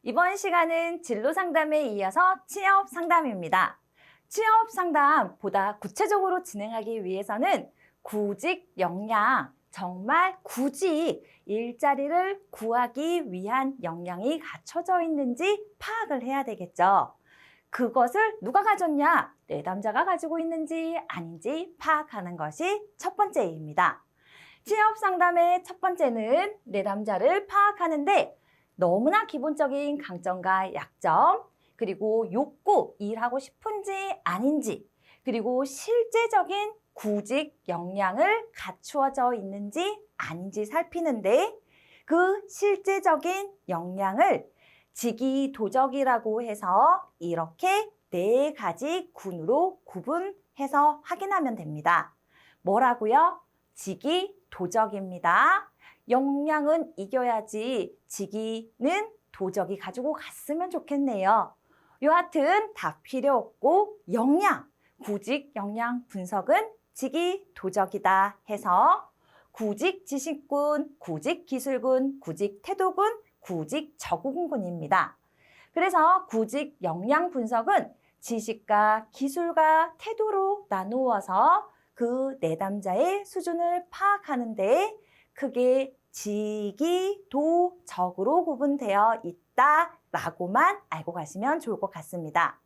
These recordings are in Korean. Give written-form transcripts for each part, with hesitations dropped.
이번 시간은 진로 상담에 이어서 취업 상담입니다. 취업 상담 보다 구체적으로 진행하기 위해서는 구직 역량, 정말 굳이 일자리를 구하기 위한 역량이 갖춰져 있는지 파악을 해야 되겠죠. 그것을 누가 가졌냐? 내담자가 가지고 있는지 아닌지 파악하는 것이 첫 번째입니다. 취업 상담의 첫 번째는 내담자를 파악하는데 너무나 기본적인 강점과 약점, 그리고 욕구, 일하고 싶은지 아닌지, 그리고 실제적인 구직 역량을 갖추어져 있는지 아닌지 살피는데 그 실제적인 역량을 직위도적이라고 해서 이렇게 네 가지 군으로 구분해서 확인하면 됩니다. 뭐라고요? 직위도적입니다. 역량은 이겨야지 직위는 도적이 가지고 갔으면 좋겠네요. 여하튼 다 필요 없고 역량, 구직 역량 분석은 직위도적이다 해서 구직 지식군, 구직 기술군, 구직 태도군, 구직 적응군입니다. 그래서 구직 역량 분석은 지식과 기술과 태도로 나누어서 그 내담자의 수준을 파악하는데 크게 직위, 도, 적으로 구분되어 있다라고만 알고 가시면 좋을 것 같습니다.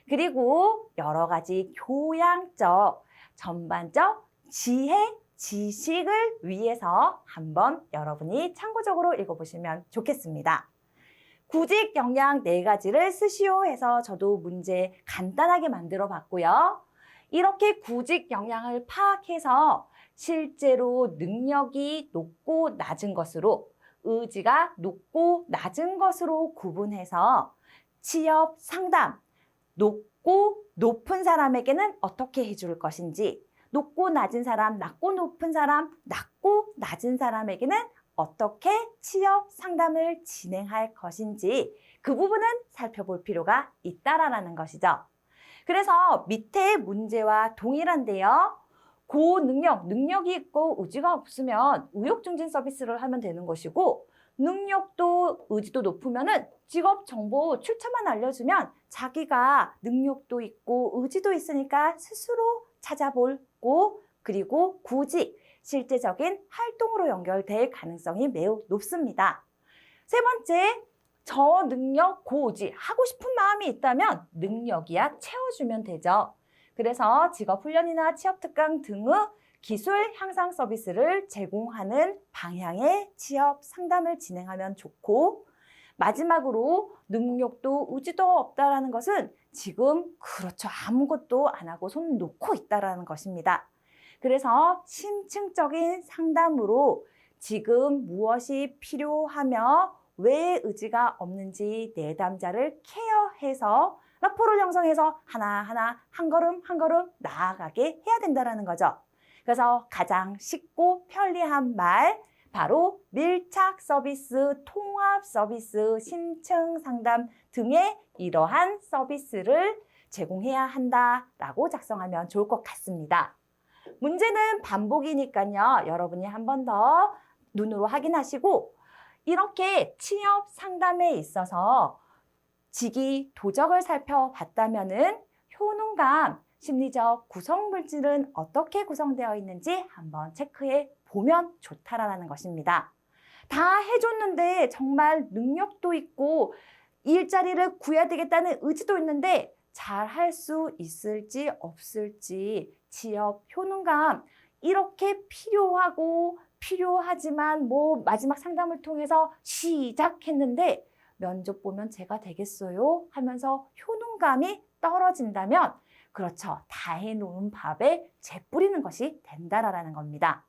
그리고 여러 가지 교양적, 전반적 지혜, 지식을 위해서 한번 여러분이 참고적으로 읽어보시면 좋겠습니다. 구직 역량 네 가지를 쓰시오 해서 저도 문제 간단하게 만들어 봤고요. 이렇게 구직 역량을 파악해서 실제로 능력이 높고 낮은 것으로 의지가 높고 낮은 것으로 구분해서 취업 상담, 높고 높은 사람에게는 어떻게 해줄 것인지, 높고 낮은 사람, 낮고 높은 사람, 낮고 낮은 사람에게는 어떻게 취업 상담을 진행할 것인지 그 부분은 살펴볼 필요가 있다라는 것이죠. 그래서 밑에 문제와 동일한데요. 고능력, 능력이 있고 의지가 없으면 의욕증진 서비스를 하면 되는 것이고 능력도 의지도 높으면은 직업 정보 출처만 알려주면 자기가 능력도 있고 의지도 있으니까 스스로 찾아보고 그리고 구직, 실제적인 활동으로 연결될 가능성이 매우 높습니다. 세 번째, 저능력 고의지 하고 싶은 마음이 있다면 능력이야 채워주면 되죠. 그래서 직업훈련이나 취업특강 등의 기술 향상 서비스를 제공하는 방향의 취업 상담을 진행하면 좋고 마지막으로 능력도 의지도 없다라는 것은 지금 그렇죠. 아무것도 안 하고 손 놓고 있다라는 것입니다. 그래서 심층적인 상담으로 지금 무엇이 필요하며 왜 의지가 없는지 내담자를 케어해서 라포를 형성해서 하나하나 한 걸음 한 걸음 나아가게 해야 된다는 거죠. 그래서 가장 쉽고 편리한 말 바로 밀착 서비스, 통합 서비스, 심층 상담 등의 이러한 서비스를 제공해야 한다라고 작성하면 좋을 것 같습니다. 문제는 반복이니까요. 여러분이 한 번 더 눈으로 확인하시고 이렇게 취업 상담에 있어서 직위 도적을 살펴봤다면은 효능감, 심리적 구성 물질은 어떻게 구성되어 있는지 한번 체크해 보면 좋다라는 것입니다. 다 해줬는데 정말 능력도 있고 일자리를 구해야 되겠다는 의지도 있는데 잘 할 수 있을지 없을지 취업 효능감 이렇게 필요하지만 마지막 상담을 통해서 시작했는데 면접 보면 제가 되겠어요? 하면서 효능감이 떨어진다면 그렇죠. 다 해놓은 밥에 재 뿌리는 것이 된다라는 겁니다.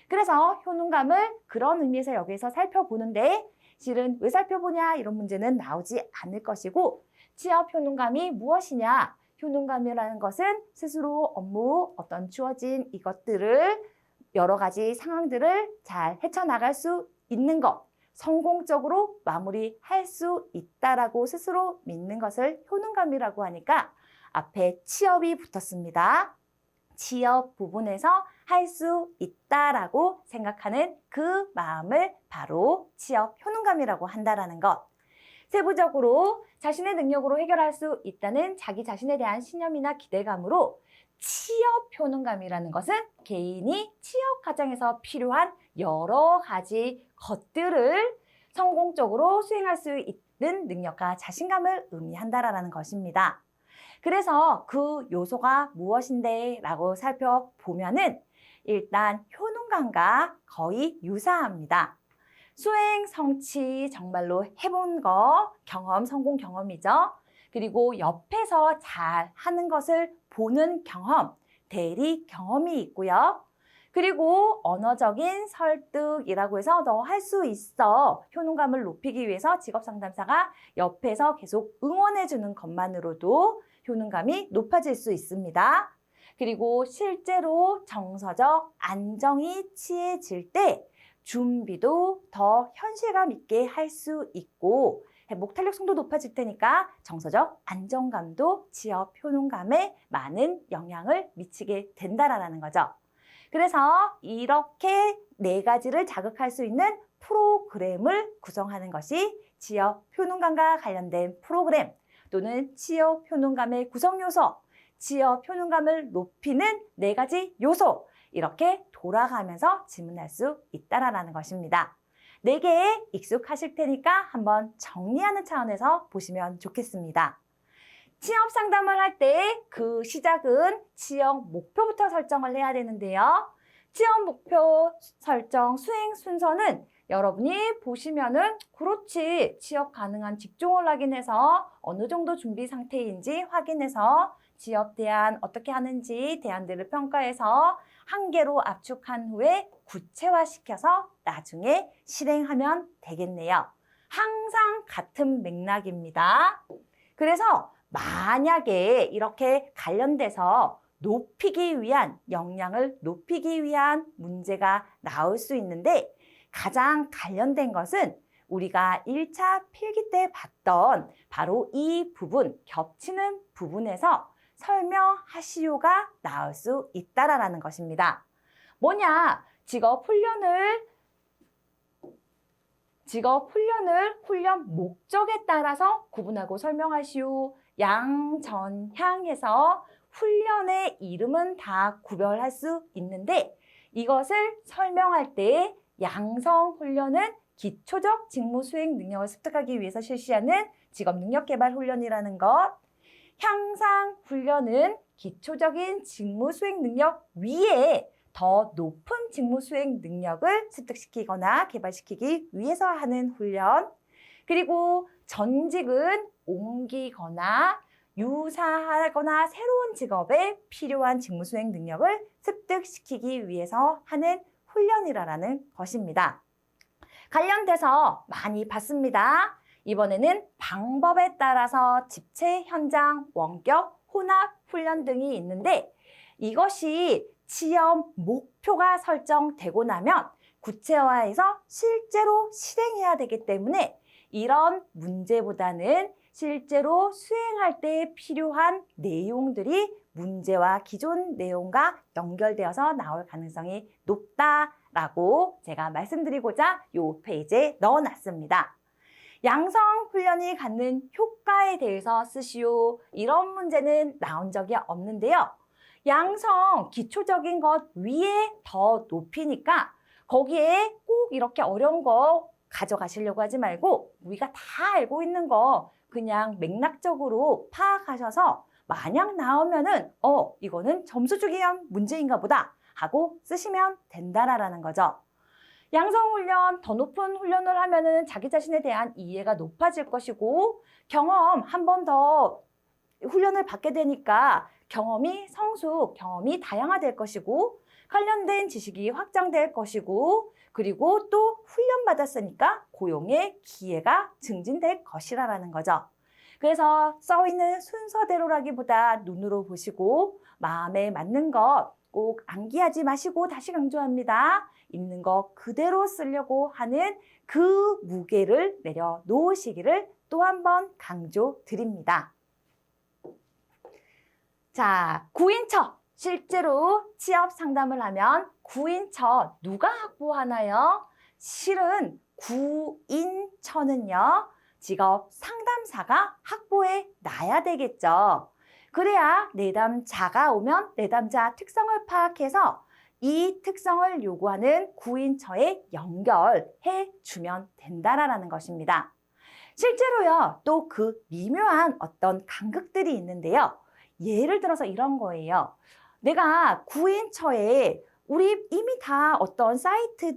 그래서 효능감을 그런 의미에서 여기서 살펴보는데 실은 왜 살펴보냐 이런 문제는 나오지 않을 것이고 취업 효능감이 무엇이냐 효능감이라는 것은 스스로 업무 어떤 주어진 이것들을 여러 가지 상황들을 잘 헤쳐나갈 수 있는 것 성공적으로 마무리할 수 있다라고 스스로 믿는 것을 효능감이라고 하니까 앞에 취업이 붙었습니다. 취업 부분에서 할 수 있다라고 생각하는 그 마음을 바로 취업 효능감이라고 한다라는 것. 세부적으로 자신의 능력으로 해결할 수 있다는 자기 자신에 대한 신념이나 기대감으로 취업 효능감이라는 것은 개인이 취업 과정에서 필요한 여러 가지 것들을 성공적으로 수행할 수 있는 능력과 자신감을 의미한다라는 것입니다. 그래서 그 요소가 무엇인데 라고 살펴보면은 일단 효능감과 거의 유사합니다. 수행, 성취, 정말로 해본 거, 경험, 성공 경험이죠. 그리고 옆에서 잘 하는 것을 보는 경험, 대리 경험이 있고요. 그리고 언어적인 설득이라고 해서 너 할 수 있어. 효능감을 높이기 위해서 직업상담사가 옆에서 계속 응원해주는 것만으로도 효능감이 높아질 수 있습니다. 그리고 실제로 정서적 안정이 취해질 때 준비도 더 현실감 있게 할 수 있고 목 탄력성도 높아질 테니까 정서적 안정감도 취업 효능감에 많은 영향을 미치게 된다라는 거죠. 그래서 이렇게 네 가지를 자극할 수 있는 프로그램을 구성하는 것이 취업 효능감과 관련된 프로그램 또는 취업 효능감의 구성 요소, 취업 효능감을 높이는 네 가지 요소 이렇게 돌아가면서 질문할 수 있다라는 것입니다. 네 개에 익숙하실 테니까 한번 정리하는 차원에서 보시면 좋겠습니다. 취업 상담을 할 때 그 시작은 취업 목표부터 설정을 해야 되는데요. 취업 목표 설정 수행 순서는 여러분이 보시면은 그렇지 취업 가능한 직종을 확인해서 어느 정도 준비 상태인지 확인해서 취업 대안 어떻게 하는지 대안들을 평가해서 한 개로 압축한 후에 구체화시켜서 나중에 실행하면 되겠네요. 항상 같은 맥락입니다. 그래서 만약에 이렇게 관련돼서 높이기 위한, 역량을 높이기 위한 문제가 나올 수 있는데 가장 관련된 것은 우리가 1차 필기 때 봤던 바로 이 부분, 겹치는 부분에서 설명하시오가 나올 수 있다라는 것입니다. 뭐냐? 직업 훈련을 훈련 목적에 따라서 구분하고 설명하시오. 양전향해서 훈련의 이름은 다 구별할 수 있는데 이것을 설명할 때 양성 훈련은 기초적 직무 수행 능력을 습득하기 위해서 실시하는 직업 능력 개발 훈련이라는 것, 향상 훈련은 기초적인 직무 수행 능력 위에 더 높은 직무 수행 능력을 습득시키거나 개발시키기 위해서 하는 훈련, 그리고 전직은 옮기거나 유사하거나 새로운 직업에 필요한 직무 수행 능력을 습득시키기 위해서 하는 훈련이라는 것입니다. 관련돼서 많이 봤습니다. 이번에는 방법에 따라서 집체, 현장, 원격, 혼합 훈련 등이 있는데 이것이 취업 목표가 설정되고 나면 구체화해서 실제로 실행해야 되기 때문에 이런 문제보다는 실제로 수행할 때 필요한 내용들이 문제와 기존 내용과 연결되어서 나올 가능성이 높다라고 제가 말씀드리고자 이 페이지에 넣어놨습니다. 양성 훈련이 갖는 효과에 대해서 쓰시오. 이런 문제는 나온 적이 없는데요. 양성 기초적인 것 위에 더 높이니까 거기에 꼭 이렇게 어려운 거 가져가시려고 하지 말고 우리가 다 알고 있는 거 그냥 맥락적으로 파악하셔서 만약 나오면은 이거는 점수 주기 위한 문제인가 보다 하고 쓰시면 된다라는 거죠. 양성훈련, 더 높은 훈련을 하면은 자기 자신에 대한 이해가 높아질 것이고 경험 한 번 더 훈련을 받게 되니까 경험이 성숙, 경험이 다양화될 것이고 관련된 지식이 확장될 것이고 그리고 또 훈련받았으니까 고용의 기회가 증진될 것이라는 거죠. 그래서 써있는 순서대로라기보다 눈으로 보시고 마음에 맞는 것 꼭 암기하지 마시고 다시 강조합니다. 있는 거 그대로 쓰려고 하는 그 무게를 내려놓으시기를 또 한 번 강조드립니다. 자, 구인처. 실제로 취업 상담을 하면 구인처 누가 확보하나요? 실은 구인처는요. 직업 상담사가 확보해 놔야 되겠죠. 그래야 내담자가 오면 내담자 특성을 파악해서 이 특성을 요구하는 구인처에 연결해 주면 된다라는 것입니다. 실제로요, 또 그 미묘한 어떤 간극들이 있는데요. 예를 들어서 이런 거예요. 내가 구인처에 우리 이미 다 어떤 사이트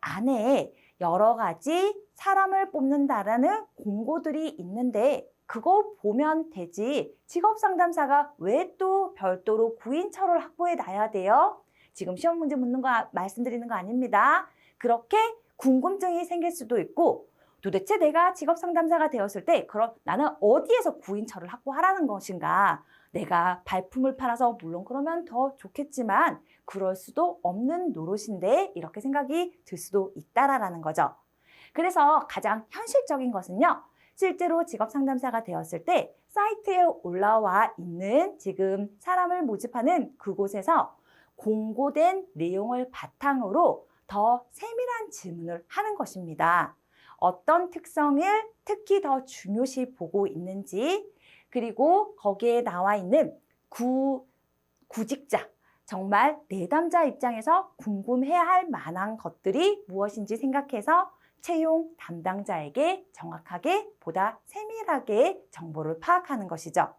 안에 여러 가지 사람을 뽑는다라는 공고들이 있는데 그거 보면 되지. 직업상담사가 왜 또 별도로 구인처를 확보해 놔야 돼요? 지금 시험 문제 묻는 거 말씀드리는 거 아닙니다. 그렇게 궁금증이 생길 수도 있고 도대체 내가 직업상담사가 되었을 때 그럼 나는 어디에서 구인처를 확보하라는 것인가? 내가 발품을 팔아서 물론 그러면 더 좋겠지만 그럴 수도 없는 노릇인데 이렇게 생각이 들 수도 있다라는 거죠. 그래서 가장 현실적인 것은요. 실제로 직업상담사가 되었을 때 사이트에 올라와 있는 지금 사람을 모집하는 그곳에서 공고된 내용을 바탕으로 더 세밀한 질문을 하는 것입니다. 어떤 특성을 특히 더 중요시 보고 있는지, 그리고 거기에 나와 있는 구직자, 정말 내담자 입장에서 궁금해야 할 만한 것들이 무엇인지 생각해서 채용 담당자에게 정확하게 보다 세밀하게 정보를 파악하는 것이죠.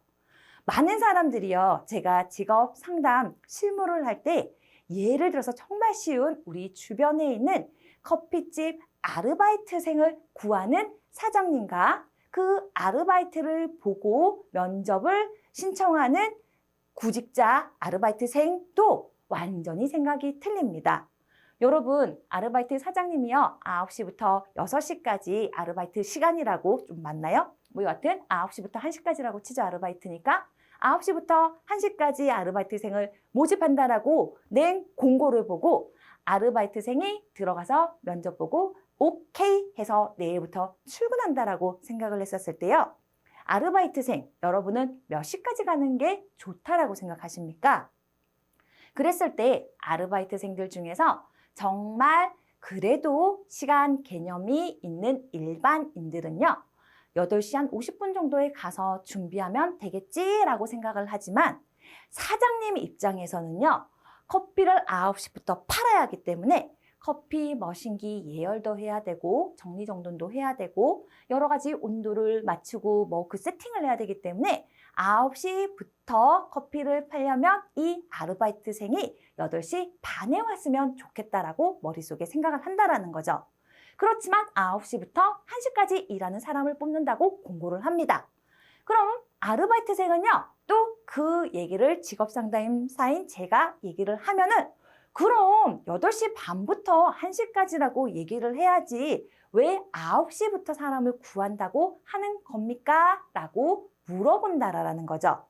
많은 사람들이요, 제가 직업 상담 실무를 할 때 예를 들어서 정말 쉬운 우리 주변에 있는 커피집 아르바이트생을 구하는 사장님과 그 아르바이트를 보고 면접을 신청하는 구직자 아르바이트생도 완전히 생각이 틀립니다. 여러분, 아르바이트 사장님이요, 9시부터 6시까지 아르바이트 시간이라고 좀 맞나요? 뭐 여하튼 9시부터 1시까지라고 치죠, 아르바이트니까. 9시부터 1시까지 아르바이트생을 모집한다라고 낸 공고를 보고 아르바이트생이 들어가서 면접 보고 오케이 해서 내일부터 출근한다라고 생각을 했었을 때요. 아르바이트생, 여러분은 몇 시까지 가는 게 좋다라고 생각하십니까? 그랬을 때 아르바이트생들 중에서 정말 그래도 시간 개념이 있는 일반인들은요. 8시 한 50분 정도에 가서 준비하면 되겠지라고 생각을 하지만 사장님 입장에서는요. 커피를 9시부터 팔아야 하기 때문에 커피 머신기 예열도 해야 되고 정리정돈도 해야 되고 여러 가지 온도를 맞추고 뭐 그 세팅을 해야 되기 때문에 9시부터 커피를 팔려면 이 아르바이트생이 8시 반에 왔으면 좋겠다라고 머릿속에 생각을 한다라는 거죠. 그렇지만 9시부터 1시까지 일하는 사람을 뽑는다고 공고를 합니다. 그럼 아르바이트생은요, 또 그 얘기를 직업상담사인 제가 얘기를 하면은 그럼 8시 반부터 1시까지라고 얘기를 해야지 왜 9시부터 사람을 구한다고 하는 겁니까? 라고 물어본다라는 거죠.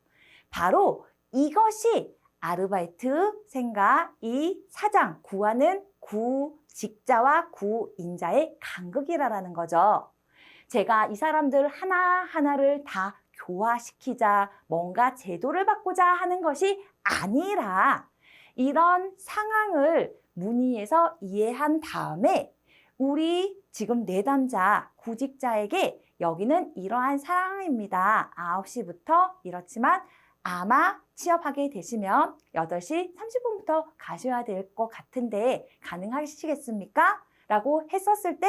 바로 이것이 아르바이트생과 이 사장, 구하는 구직자와 구인자의 간극이라는 거죠. 제가 이 사람들 하나하나를 다 교화시키자, 뭔가 제도를 바꾸자 하는 것이 아니라 이런 상황을 문의해서 이해한 다음에 우리 지금 내담자, 구직자에게 여기는 이러한 상황입니다. 9시부터 이렇지만 아마 취업하게 되시면 8시 30분부터 가셔야 될 것 같은데 가능하시겠습니까? 라고 했었을 때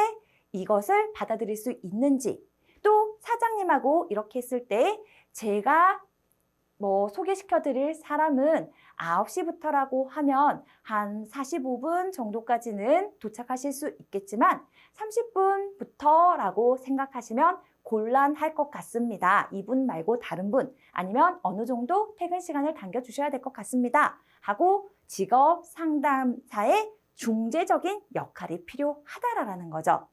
이것을 받아들일 수 있는지, 또 사장님하고 이렇게 했을 때 제가 소개시켜 드릴 사람은 9시부터라고 하면 한 45분 정도까지는 도착하실 수 있겠지만 30분부터라고 생각하시면 곤란할 것 같습니다. 이분 말고 다른 분 아니면 어느 정도 퇴근 시간을 당겨주셔야 될 것 같습니다. 하고 직업 상담사의 중재적인 역할이 필요하다라는 거죠.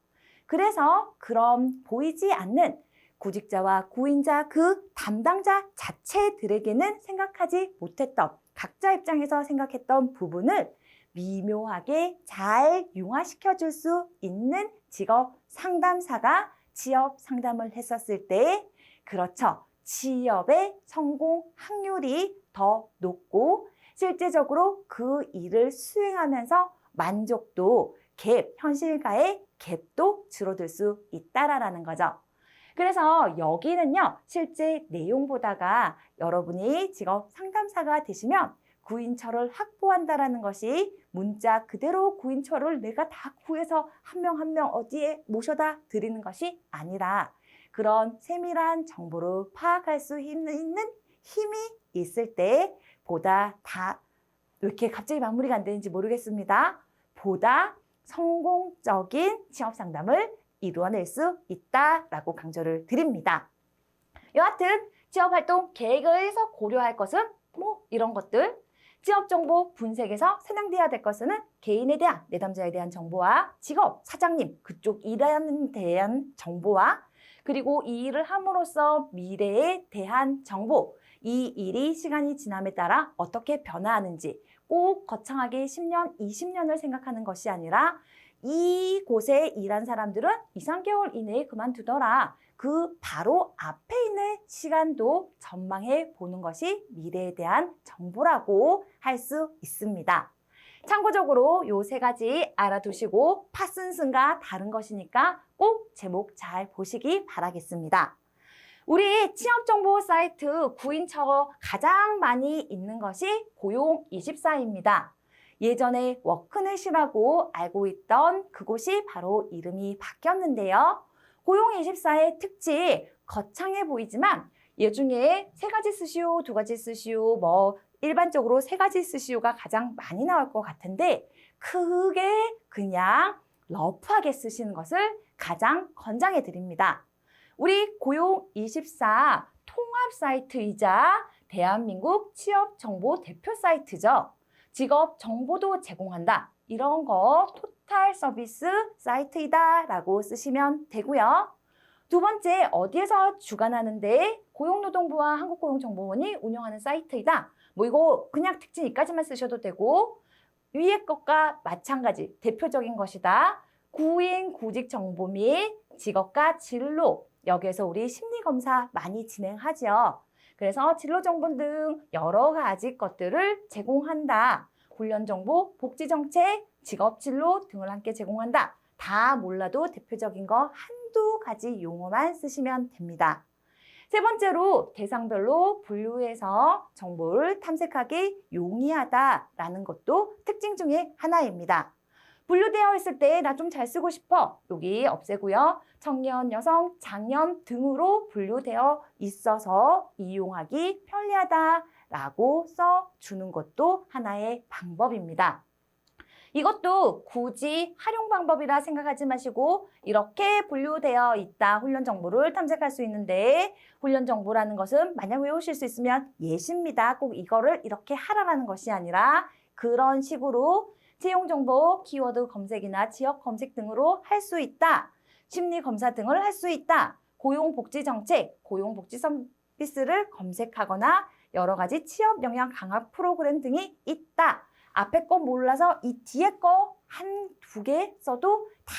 그래서 그럼 보이지 않는 구직자와 구인자 그 담당자 자체들에게는 생각하지 못했던 각자 입장에서 생각했던 부분을 미묘하게 잘 융화시켜 줄 수 있는 직업 상담사가 취업 상담을 했었을 때 그렇죠. 취업의 성공 확률이 더 높고 실제적으로 그 일을 수행하면서 만족도, 갭, 현실과의 갭도 줄어들 수 있다라는 거죠. 그래서 여기는요, 실제 내용보다가 여러분이 직업 상담사가 되시면 구인처를 확보한다라는 것이 문자 그대로 구인처를 내가 다 구해서 한 명 한 명 어디에 모셔다 드리는 것이 아니라 그런 세밀한 정보를 파악할 수 있는 힘이 있을 때 보다 왜 이렇게 갑자기 마무리가 안 되는지 모르겠습니다. 보다 성공적인 취업 상담을 이루어낼 수 있다라고 강조를 드립니다. 여하튼 취업활동 계획에서 고려할 것은 이런 것들. 취업정보 분석에서 생략돼야 될 것은 개인에 대한, 내담자에 대한 정보와 직업, 사장님, 그쪽 일에 대한 정보와 그리고 이 일을 함으로써 미래에 대한 정보, 이 일이 시간이 지남에 따라 어떻게 변화하는지 꼭 거창하게 10년, 20년을 생각하는 것이 아니라 이곳에 일한 사람들은 2, 3개월 이내에 그만두더라. 그 바로 앞에 있는 시간도 전망해 보는 것이 미래에 대한 정보라고 할 수 있습니다. 참고적으로 요 세 가지 알아두시고 파슨슨과 다른 것이니까 꼭 제목 잘 보시기 바라겠습니다. 우리 취업정보 사이트 구인처 가장 많이 있는 것이 고용24입니다. 예전에 워크넷이라고 알고 있던 그곳이 바로 이름이 바뀌었는데요. 고용24의 특징, 거창해 보이지만 얘중에 3가지 쓰시오, 2가지 쓰시오, 일반적으로 3가지 쓰시오가 가장 많이 나올 것 같은데 크게 그냥 러프하게 쓰시는 것을 가장 권장해 드립니다. 우리 고용24 통합 사이트이자 대한민국 취업정보 대표 사이트죠. 직업 정보도 제공한다. 이런 거 토탈 서비스 사이트이다라고 쓰시면 되고요. 두 번째, 어디에서 주관하는데 고용노동부와 한국고용정보원이 운영하는 사이트이다. 이거 그냥 특징 이까지만 쓰셔도 되고 위에 것과 마찬가지 대표적인 것이다. 구인 구직 정보 및 직업과 진로, 여기에서 우리 심리검사 많이 진행하죠. 그래서 진로 정보 등 여러 가지 것들을 제공한다. 훈련 정보, 복지 정책, 직업 진로 등을 함께 제공한다. 다 몰라도 대표적인 거 한두 가지 용어만 쓰시면 됩니다. 세 번째로 대상별로 분류해서 정보를 탐색하기 용이하다라는 것도 특징 중에 하나입니다. 분류되어 있을 때 나 좀 잘 쓰고 싶어. 여기 없애고요. 청년, 여성, 장년 등으로 분류되어 있어서 이용하기 편리하다라고 써주는 것도 하나의 방법입니다. 이것도 굳이 활용 방법이라 생각하지 마시고 이렇게 분류되어 있다. 훈련 정보를 탐색할 수 있는데 훈련 정보라는 것은 만약 외우실 수 있으면 예시입니다. 꼭 이거를 이렇게 하라라는 것이 아니라 그런 식으로 채용 정보, 키워드 검색이나 지역 검색 등으로 할 수 있다. 심리 검사 등을 할 수 있다. 고용복지 정책, 고용복지 서비스를 검색하거나 여러 가지 취업 역량 강화 프로그램 등이 있다. 앞에 거 몰라서 이 뒤에 거 한 두 개 써도 다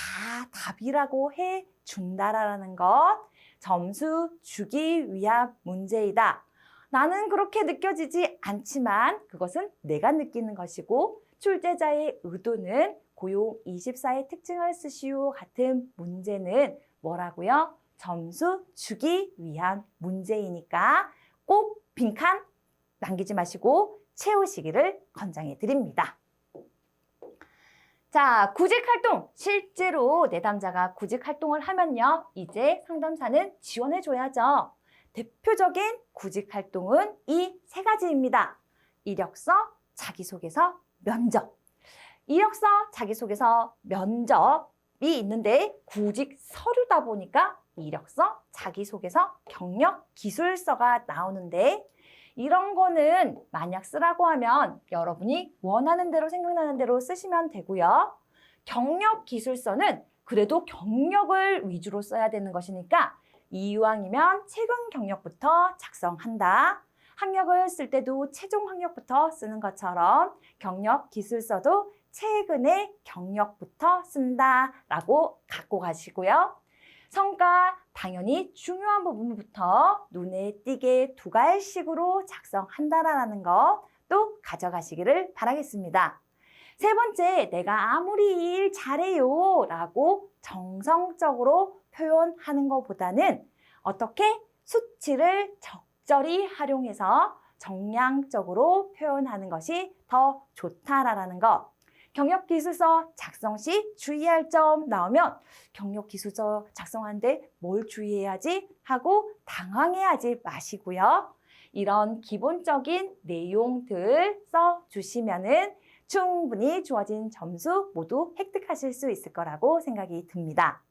답이라고 해준다라는 것. 점수 주기 위한 문제이다. 나는 그렇게 느껴지지 않지만 그것은 내가 느끼는 것이고 출제자의 의도는 고용24의 특징을 쓰시오 같은 문제는 뭐라고요? 점수 주기 위한 문제이니까 꼭 빈칸 남기지 마시고 채우시기를 권장해 드립니다. 자, 구직활동. 실제로 내담자가 구직활동을 하면요. 이제 상담사는 지원해 줘야죠. 대표적인 구직활동은 이 3가지입니다. 이력서, 자기소개서, 면접. 이력서, 자기소개서, 면접이 있는데 구직 서류다 보니까 이력서, 자기소개서, 경력, 기술서가 나오는데 이런 거는 만약 쓰라고 하면 여러분이 원하는 대로 생각나는 대로 쓰시면 되고요. 경력 기술서는 그래도 경력을 위주로 써야 되는 것이니까 이왕이면 최근 경력부터 작성한다. 학력을 쓸 때도 최종 학력부터 쓰는 것처럼 경력 기술서도 최근의 경력부터 쓴다라고 갖고 가시고요. 성과 당연히 중요한 부분부터 눈에 띄게 두 갈식으로 작성한다라는 거 또 가져가시기를 바라겠습니다. 세 번째, 내가 아무리 일 잘해요 라고 정성적으로 표현하는 것보다는 어떻게 수치를 적절히 활용해서 정량적으로 표현하는 것이 더 좋다라는 것. 경력기술서 작성 시 주의할 점 나오면 경력기술서 작성하는데 뭘 주의해야지 하고 당황해하지 마시고요. 이런 기본적인 내용들 써주시면은 충분히 주어진 점수 모두 획득하실 수 있을 거라고 생각이 듭니다.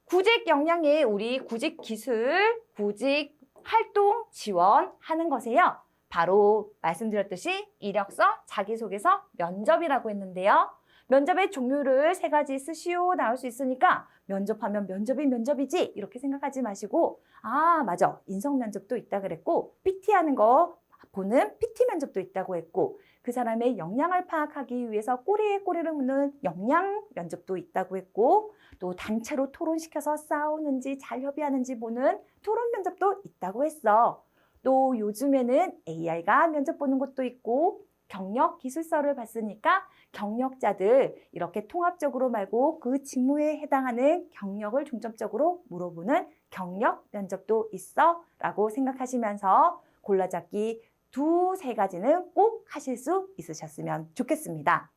구직 역량에 우리 구직 기술, 구직 활동 지원하는 것에요. 바로 말씀드렸듯이 이력서, 자기소개서, 면접이라고 했는데요. 면접의 종류를 세 가지 쓰시오 나올 수 있으니까 면접하면 면접이 면접이지 이렇게 생각하지 마시고 아 맞아 인성 면접도 있다 그랬고 PT하는 거 보는 PT 면접도 있다고 했고 그 사람의 역량을 파악하기 위해서 꼬리에 꼬리를 묻는 역량 면접도 있다고 했고 또 단체로 토론시켜서 싸우는지 잘 협의하는지 보는 토론 면접도 있다고 했어. 또 요즘에는 AI가 면접 보는 것도 있고 경력 기술서를 봤으니까 경력자들 이렇게 통합적으로 말고 그 직무에 해당하는 경력을 중점적으로 물어보는 경력 면접도 있어 라고 생각하시면서 골라잡기 두세 가지는 꼭 하실 수 있으셨으면 좋겠습니다.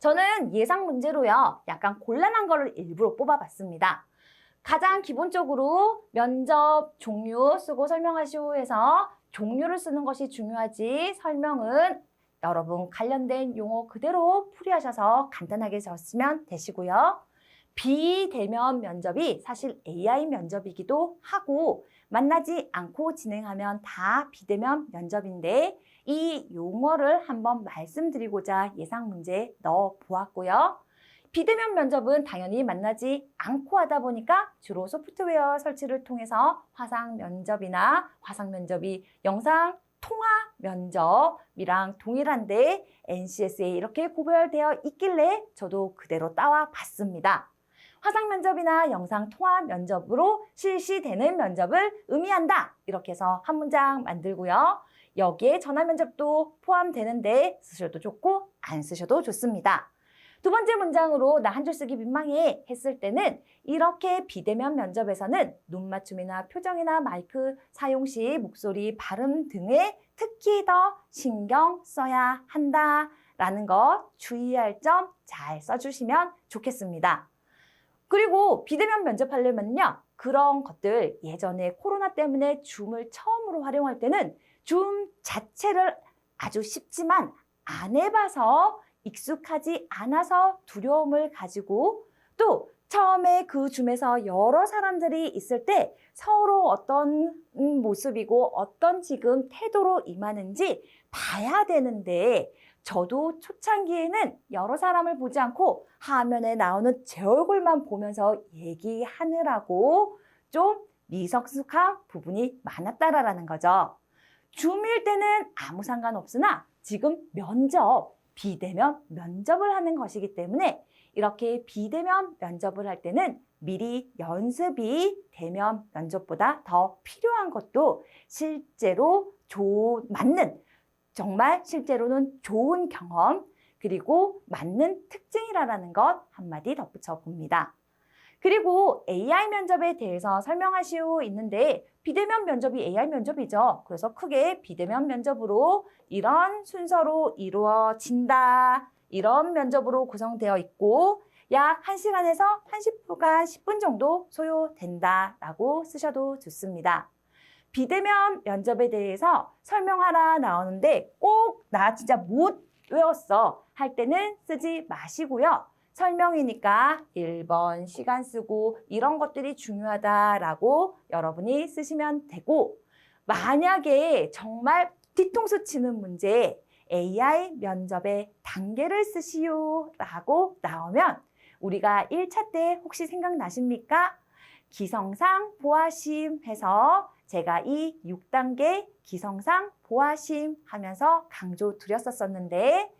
저는 예상 문제로요. 약간 곤란한 거를 일부러 뽑아봤습니다. 가장 기본적으로 면접 종류 쓰고 설명하시오 해서 종류를 쓰는 것이 중요하지 설명은 여러분 관련된 용어 그대로 풀이하셔서 간단하게 적으시면 되시고요. 비대면 면접이 사실 AI 면접이기도 하고 만나지 않고 진행하면 다 비대면 면접인데 이 용어를 한번 말씀드리고자 예상 문제에 넣어 보았고요. 비대면 면접은 당연히 만나지 않고 하다 보니까 주로 소프트웨어 설치를 통해서 화상 면접이나 화상 면접이 영상 통화 면접이랑 동일한데 NCS에 이렇게 구별되어 있길래 저도 그대로 따와 봤습니다. 화상 면접이나 영상 통화 면접으로 실시되는 면접을 의미한다. 이렇게 해서 한 문장 만들고요. 여기에 전화 면접도 포함되는데 쓰셔도 좋고 안 쓰셔도 좋습니다. 두 번째 문장으로 나 한 줄 쓰기 민망해 했을 때는 이렇게 비대면 면접에서는 눈 맞춤이나 표정이나 마이크 사용 시 목소리 발음 등에 특히 더 신경 써야 한다라는 거 주의할 점 잘 써주시면 좋겠습니다. 그리고 비대면 면접하려면요. 그런 것들 예전에 코로나 때문에 줌을 처음으로 활용할 때는 줌 자체를 아주 쉽지만 안 해봐서 익숙하지 않아서 두려움을 가지고 또 처음에 그 줌에서 여러 사람들이 있을 때 서로 어떤 모습이고 어떤 지금 태도로 임하는지 봐야 되는데 저도 초창기에는 여러 사람을 보지 않고 화면에 나오는 제 얼굴만 보면서 얘기하느라고 좀 미성숙한 부분이 많았다라는 거죠. 줌일 때는 아무 상관없으나 지금 면접, 비대면 면접을 하는 것이기 때문에 이렇게 비대면 면접을 할 때는 미리 연습이 대면 면접보다 더 필요한 것도 실제로 맞는 정말 실제로는 좋은 경험 그리고 맞는 특징이라는 것 한마디 덧붙여 봅니다. 그리고 AI 면접에 대해서 설명하시오 있는데 비대면 면접이 AI 면접이죠. 그래서 크게 비대면 면접으로 이런 순서로 이루어진다. 이런 면접으로 구성되어 있고 약 1시간에서 1시간 10분 정도 소요된다라고 쓰셔도 좋습니다. 비대면 면접에 대해서 설명하라 나오는데 꼭 나 진짜 못 외웠어 할 때는 쓰지 마시고요. 설명이니까 1번 시간 쓰고 이런 것들이 중요하다라고 여러분이 쓰시면 되고 만약에 정말 뒤통수 치는 문제 AI 면접의 단계를 쓰시오 라고 나오면 우리가 1차 때 혹시 생각나십니까? 기성상 보아심 해서 제가 이 6단계 기성상 보아심 하면서 강조 드렸었는데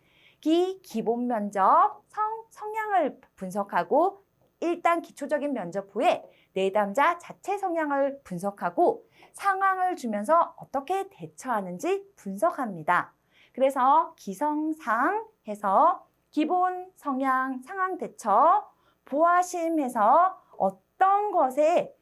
이 기본 면접 성향을 분석하고 일단 기초적인 면접 후에 내담자 자체 성향을 분석하고 상황을 주면서 어떻게 대처하는지 분석합니다. 그래서 기성상 해서 기본, 성향, 상황, 대처, 보아심 해서 어떤 것에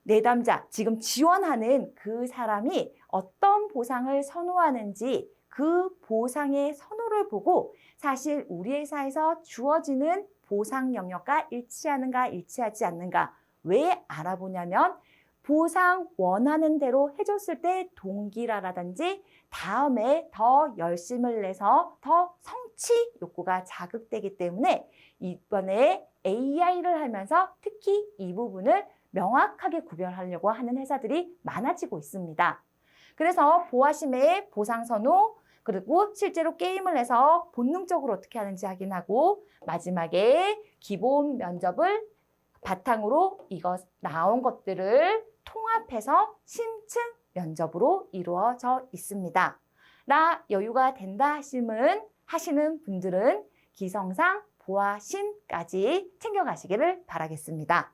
내담자, 지금 지원하는 그 사람이 어떤 보상을 선호하는지 그 보상의 선호를 보고 사실 우리 회사에서 주어지는 보상 영역과 일치하는가 일치하지 않는가 왜 알아보냐면 보상 원하는 대로 해줬을 때 동기라든지 다음에 더 열심을 내서 더 성취 욕구가 자극되기 때문에 이번에 AI를 하면서 특히 이 부분을 명확하게 구별하려고 하는 회사들이 많아지고 있습니다. 그래서 보아심의 보상 선호, 그리고 실제로 게임을 해서 본능적으로 어떻게 하는지 확인하고 마지막에 기본 면접을 바탕으로 이거 나온 것들을 통합해서 심층 면접으로 이루어져 있습니다. 나 여유가 된다 하시는 분들은 기성상 보아심까지 챙겨가시기를 바라겠습니다.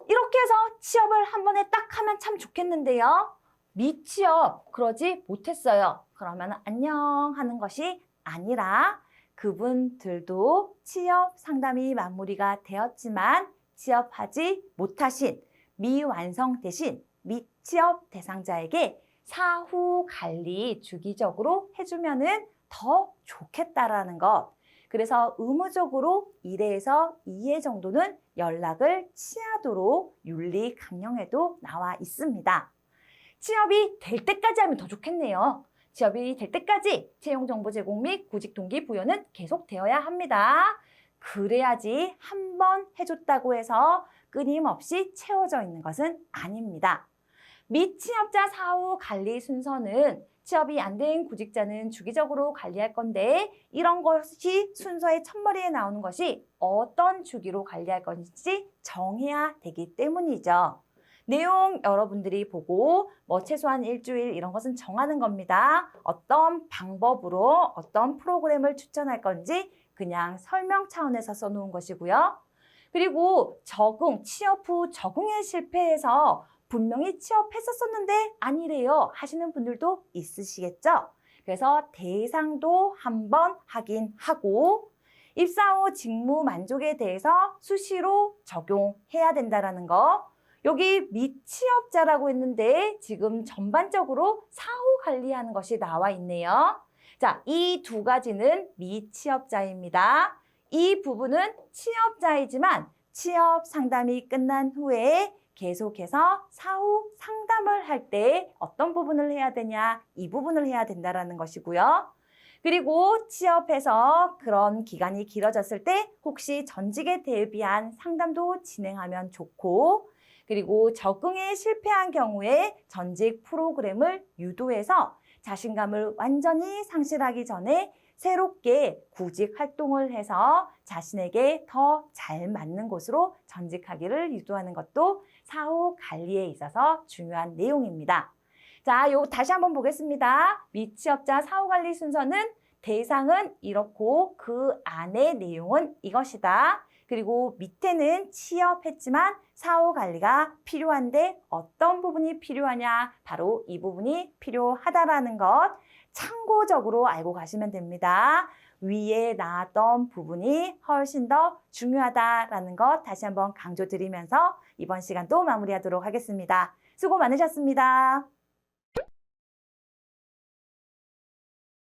이렇게 해서 취업을 한 번에 딱 하면 참 좋겠는데요. 미취업 그러지 못했어요. 그러면 안녕 하는 것이 아니라 그분들도 취업 상담이 마무리가 되었지만 취업하지 못하신 미완성되신 미취업 대상자에게 사후 관리 주기적으로 해주면은 더 좋겠다라는 것. 그래서 의무적으로 1회에서 2회 정도는 연락을 취하도록 윤리 강령에도 나와 있습니다. 취업이 될 때까지 하면 더 좋겠네요. 취업이 될 때까지 채용정보 제공 및 구직 동기 부여는 계속되어야 합니다. 그래야지 한 번 해줬다고 해서 끊임없이 채워져 있는 것은 아닙니다. 미취업자 사후 관리 순서는 취업이 안 된 구직자는 주기적으로 관리할 건데 이런 것이 순서의 첫머리에 나오는 것이 어떤 주기로 관리할 건지 정해야 되기 때문이죠. 내용 여러분들이 보고 뭐 최소한 일주일 이런 것은 정하는 겁니다. 어떤 방법으로 어떤 프로그램을 추천할 건지 그냥 설명 차원에서 써놓은 것이고요. 그리고 취업 후 적응에 실패해서 분명히 취업했었는데 아니래요 하시는 분들도 있으시겠죠? 그래서 대상도 한번 확인하고 입사 후 직무 만족에 대해서 수시로 적용해야 된다는 거. 여기 미취업자라고 했는데 지금 전반적으로 사후 관리하는 것이 나와 있네요. 자, 이 두 가지는 미취업자입니다. 이 부분은 취업자이지만 취업 상담이 끝난 후에 계속해서 사후 상담을 할 때 어떤 부분을 해야 되냐, 이 부분을 해야 된다는 것이고요. 그리고 취업해서 그런 기간이 길어졌을 때 혹시 전직에 대비한 상담도 진행하면 좋고, 그리고 적응에 실패한 경우에 전직 프로그램을 유도해서 자신감을 완전히 상실하기 전에 새롭게 구직 활동을 해서 자신에게 더 잘 맞는 곳으로 전직하기를 유도하는 것도 사후 관리에 있어서 중요한 내용입니다. 자, 다시 한번 보겠습니다. 미취업자 사후 관리 순서는 대상은 이렇고 그 안의 내용은 이것이다. 그리고 밑에는 취업했지만 사후 관리가 필요한데 어떤 부분이 필요하냐? 바로 이 부분이 필요하다라는 것 참고적으로 알고 가시면 됩니다. 위에 나왔던 부분이 훨씬 더 중요하다라는 것 다시 한번 강조드리면서 이번 시간도 마무리하도록 하겠습니다. 수고 많으셨습니다.